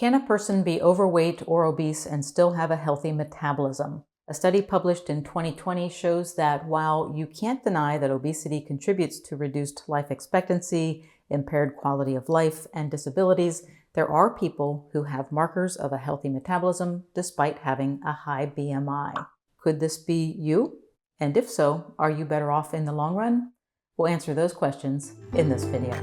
Can a person be overweight or obese and still have a healthy metabolism? A study published in 2020 shows that while you can't deny that obesity contributes to reduced life expectancy, impaired quality of life, and disabilities, there are people who have markers of a healthy metabolism despite having a high BMI. Could this be you? And if so, are you better off in the long run? We'll answer those questions in this video.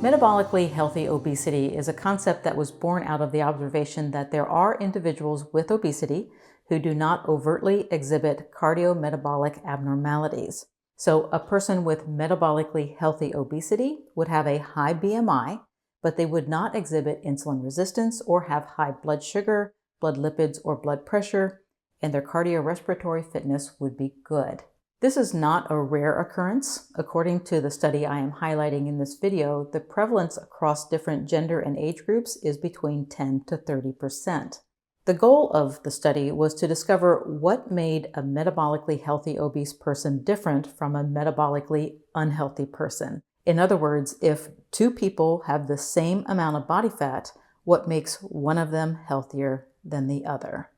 Metabolically healthy obesity is a concept that was born out of the observation that there are individuals with obesity who do not overtly exhibit cardiometabolic abnormalities. So a person with metabolically healthy obesity would have a high BMI, but they would not exhibit insulin resistance or have high blood sugar, blood lipids, or blood pressure, and their cardiorespiratory fitness would be good. This is not a rare occurrence. According to the study I am highlighting in this video, the prevalence across different gender and age groups is between 10 to 30%. The goal of the study was to discover what made a metabolically healthy obese person different from a metabolically unhealthy person. In other words, if two people have the same amount of body fat, what makes one of them healthier than the other?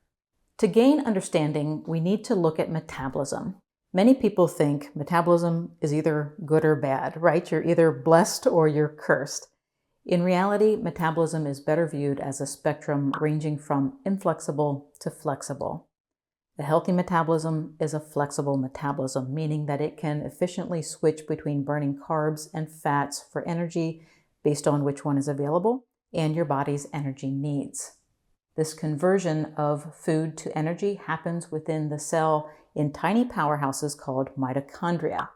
To gain understanding, we need to look at metabolism. Many people think metabolism is either good or bad, right? You're either blessed or you're cursed. In reality, metabolism is better viewed as a spectrum ranging from inflexible to flexible. A healthy metabolism is a flexible metabolism, meaning that it can efficiently switch between burning carbs and fats for energy based on which one is available and your body's energy needs. This conversion of food to energy happens within the cell in tiny powerhouses called mitochondria.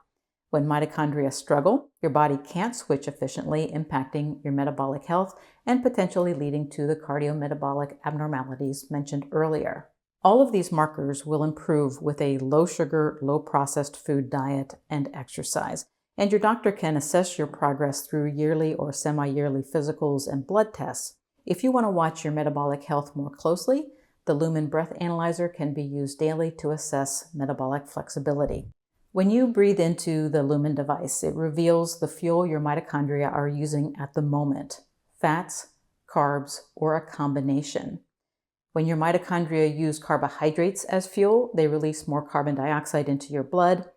When mitochondria struggle, your body can't switch efficiently, impacting your metabolic health and potentially leading to the cardiometabolic abnormalities mentioned earlier. All of these markers will improve with a low sugar, low processed food diet and exercise. And your doctor can assess your progress through yearly or semi-yearly physicals and blood tests. If you want to watch your metabolic health more closely, the Lumen Breath Analyzer can be used daily to assess metabolic flexibility. When you breathe into the Lumen device, it reveals the fuel your mitochondria are using at the moment: fats, carbs, or a combination. When your mitochondria use carbohydrates as fuel, they release more carbon dioxide into your blood.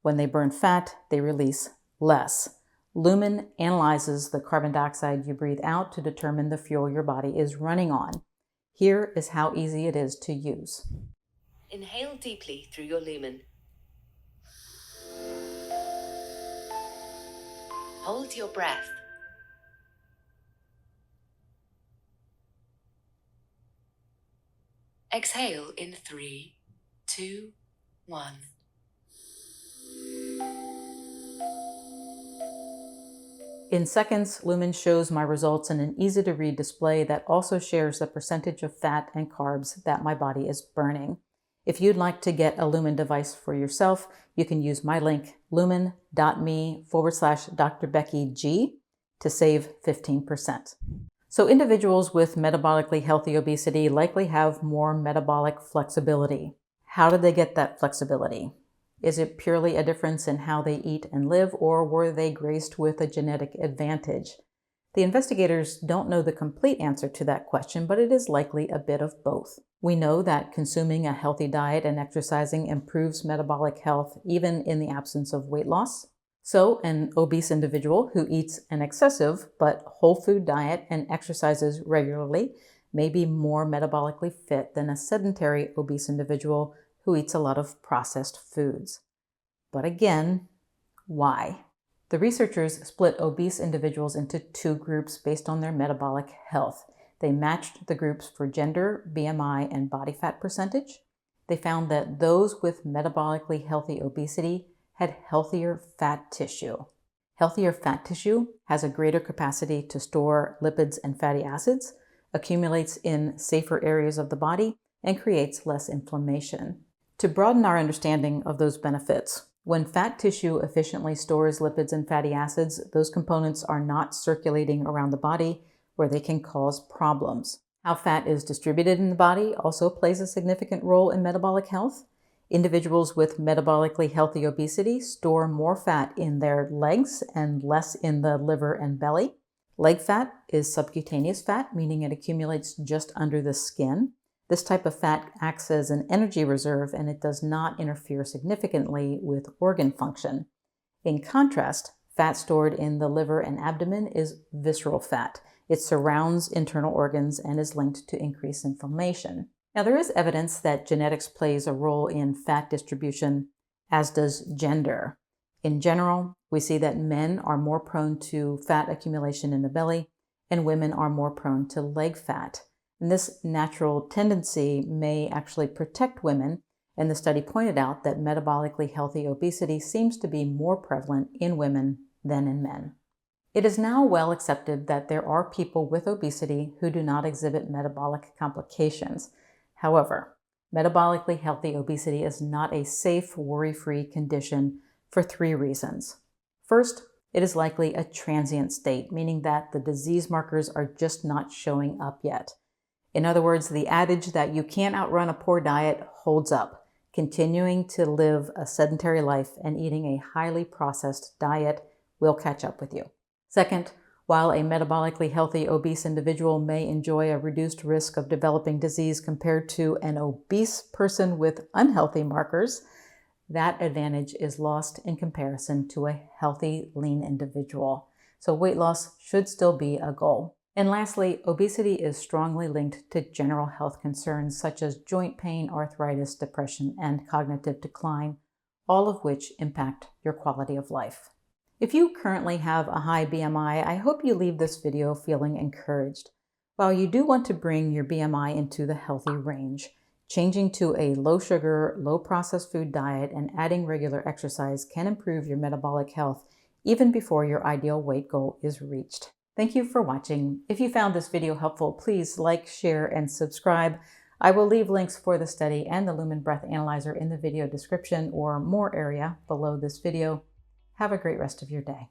When they burn fat, they release less. Lumen analyzes the carbon dioxide you breathe out to determine the fuel your body is running on. Here is how easy it is to use. Inhale deeply through your lumen. Hold your breath. Exhale in 3, 2, 1. In seconds, Lumen shows my results in an easy-to-read display that also shares the percentage of fat and carbs that my body is burning. If you'd like to get a Lumen device for yourself, you can use my link lumen.me/Dr. Becky G to save 15%. So individuals with metabolically healthy obesity likely have more metabolic flexibility. How did they get that flexibility? Is it purely a difference in how they eat and live, or were they graced with a genetic advantage? The investigators don't know the complete answer to that question, but it is likely a bit of both. We know that consuming a healthy diet and exercising improves metabolic health even in the absence of weight loss. So an obese individual who eats an excessive but whole food diet and exercises regularly may be more metabolically fit than a sedentary obese individual who eats a lot of processed foods. But again, why? The researchers split obese individuals into two groups based on their metabolic health. They matched the groups for gender, BMI, and body fat percentage. They found that those with metabolically healthy obesity had healthier fat tissue. Healthier fat tissue has a greater capacity to store lipids and fatty acids, accumulates in safer areas of the body, and creates less inflammation. To broaden our understanding of those benefits, when fat tissue efficiently stores lipids and fatty acids, those components are not circulating around the body where they can cause problems. How fat is distributed in the body also plays a significant role in metabolic health. Individuals with metabolically healthy obesity store more fat in their legs and less in the liver and belly. Leg fat is subcutaneous fat, meaning it accumulates just under the skin. This type of fat acts as an energy reserve and it does not interfere significantly with organ function. In contrast, fat stored in the liver and abdomen is visceral fat. It surrounds internal organs and is linked to increased inflammation. Now, there is evidence that genetics plays a role in fat distribution, as does gender. In general, we see that men are more prone to fat accumulation in the belly and women are more prone to leg fat. And this natural tendency may actually protect women, and the study pointed out that metabolically healthy obesity seems to be more prevalent in women than in men. It is now well accepted that there are people with obesity who do not exhibit metabolic complications. However, metabolically healthy obesity is not a safe, worry-free condition for 3 reasons. First, it is likely a transient state, meaning that the disease markers are just not showing up yet. In other words, the adage that you can't outrun a poor diet holds up. Continuing to live a sedentary life and eating a highly processed diet will catch up with you. Second, while a metabolically healthy obese individual may enjoy a reduced risk of developing disease compared to an obese person with unhealthy markers, that advantage is lost in comparison to a healthy, lean individual. So weight loss should still be a goal. And lastly, obesity is strongly linked to general health concerns such as joint pain, arthritis, depression, and cognitive decline, all of which impact your quality of life. If you currently have a high BMI, I hope you leave this video feeling encouraged. While you do want to bring your BMI into the healthy range, changing to a low-sugar, low-processed food diet and adding regular exercise can improve your metabolic health even before your ideal weight goal is reached. Thank you for watching. If you found this video helpful, please like, share, and subscribe. I will leave links for the study and the Lumen Breath Analyzer in the video description or more area below this video. Have a great rest of your day.